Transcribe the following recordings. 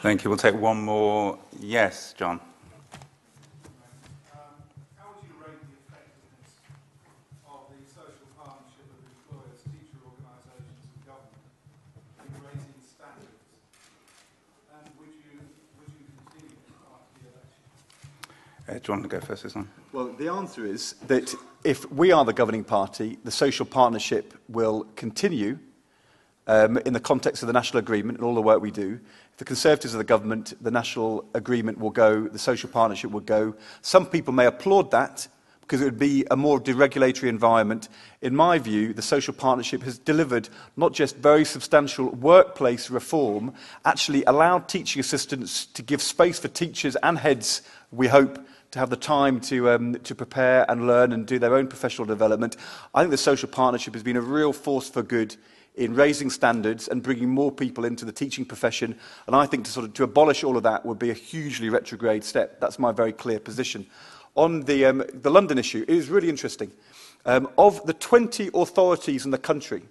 Thank you. We'll take one more. Yes, John. How would you rate the effectiveness of the social partnership of employers, teacher organisations and government in raising standards? And would you continue after the election? Do you want to go first this time? Well, the answer is that if we are the governing party, the social partnership will continue in the context of the national agreement and all the work we do. If the Conservatives are the government, the national agreement will go, the social partnership will go. Some people may applaud that because it would be a more deregulatory environment. In my view, the social partnership has delivered not just very substantial workplace reform, actually allowed teaching assistants to give space for teachers and heads, we hope, to have the time to prepare and learn and do their own professional development. I think the social partnership has been a real force for good in raising standards and bringing more people into the teaching profession. And I think to abolish all of that would be a hugely retrograde step. That's my very clear position. On the London issue, it is really interesting. Of the 20 authorities in the country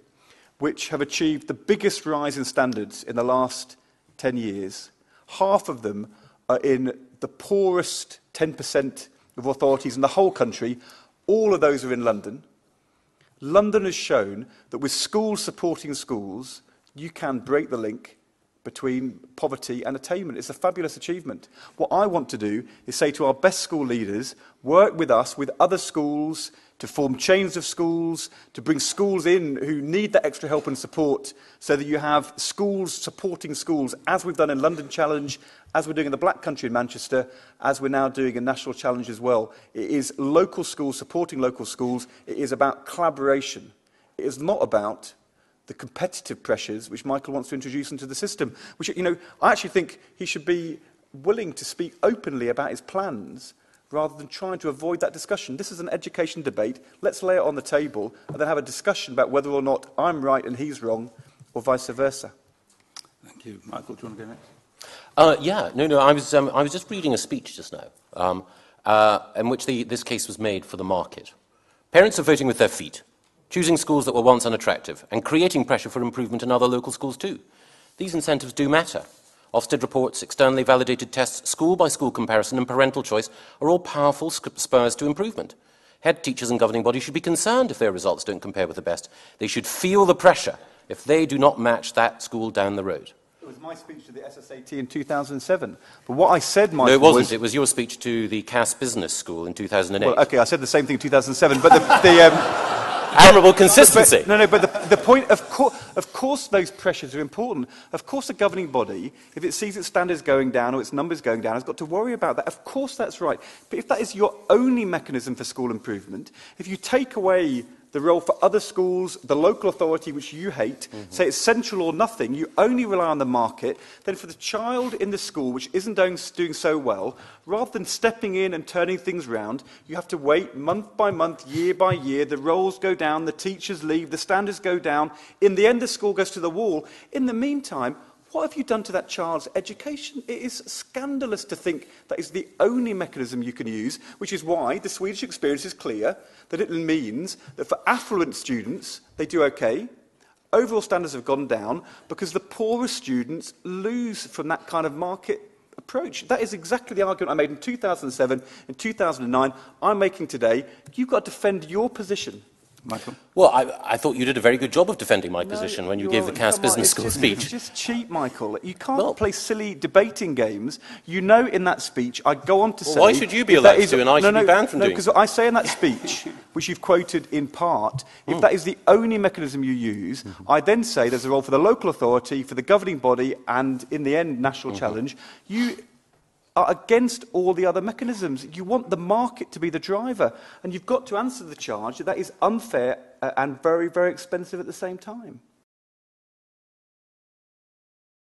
which have achieved the biggest rise in standards in the last 10 years, half of them are in the poorest 10% of authorities in the whole country. All of those are in London. London has shown that with schools supporting schools, you can break the link between poverty and attainment. It's a fabulous achievement. What I want to do is say to our best school leaders, work with us, with other schools, to form chains of schools, to bring schools in who need that extra help and support, so that you have schools supporting schools, as we've done in London Challenge, as we're doing in the Black Country in Manchester, as we're now doing in National Challenge as well. It is local schools supporting local schools. It is about collaboration. It is not about the competitive pressures which Michael wants to introduce into the system. Which, I actually think he should be willing to speak openly about his plans rather than trying to avoid that discussion. This is an education debate. Let's lay it on the table and then have a discussion about whether or not I'm right and he's wrong, or vice versa. Thank you. Michael, do you want to go next? I was just reading a speech just now in which this case was made for the market. Parents are voting with their feet, choosing schools that were once unattractive, and creating pressure for improvement in other local schools too. These incentives do matter. Ofsted reports, externally validated tests, school-by-school comparison and parental choice are all powerful spurs to improvement. Head teachers and governing bodies should be concerned if their results don't compare with the best. They should feel the pressure if they do not match that school down the road. It was my speech to the SSAT in 2007. But what I said, Michael, no, it wasn't. It was your speach to the Cass Business School in 2008. Well, OK, I said the same thing in 2007, but the admirable consistency. But the point, of course those pressures are important. Of course a governing body, if it sees its standards going down or its numbers going down, has got to worry about that. Of course that's right. But if that is your only mechanism for school improvement, if you take away the role for other schools, the local authority which you hate, say it's central or nothing, you only rely on the market, then for the child in the school which isn't doing so well, rather than stepping in and turning things round, you have to wait month by month, year by year, the roles go down, the teachers leave, the standards go down, in the end the school goes to the wall. In the meantime, what have you done to that child's education? It is scandalous to think that is the only mechanism you can use, which is why the Swedish experience is clear, that it means that for affluent students, they do okay. Overall standards have gone down because the poorest students lose from that kind of market approach. That is exactly the argument I made in 2007, in 2009, I'm making today. You've got to defend your position. Michael? Well, I thought you did a very good job of defending my position when you gave the Cass Business School speech. It's just cheap, Michael. You can't play silly debating games. You know in that speech, I go on to say... Why should you be allowed to and I should be banned from doing it? Because I say in that speech, which you've quoted in part, if that is the only mechanism you use, I then say there's a role for the local authority, for the governing body, and in the end, National Challenge. You are against all the other mechanisms. You want the market to be the driver, and you've got to answer the charge that that is unfair and very, very expensive at the same time.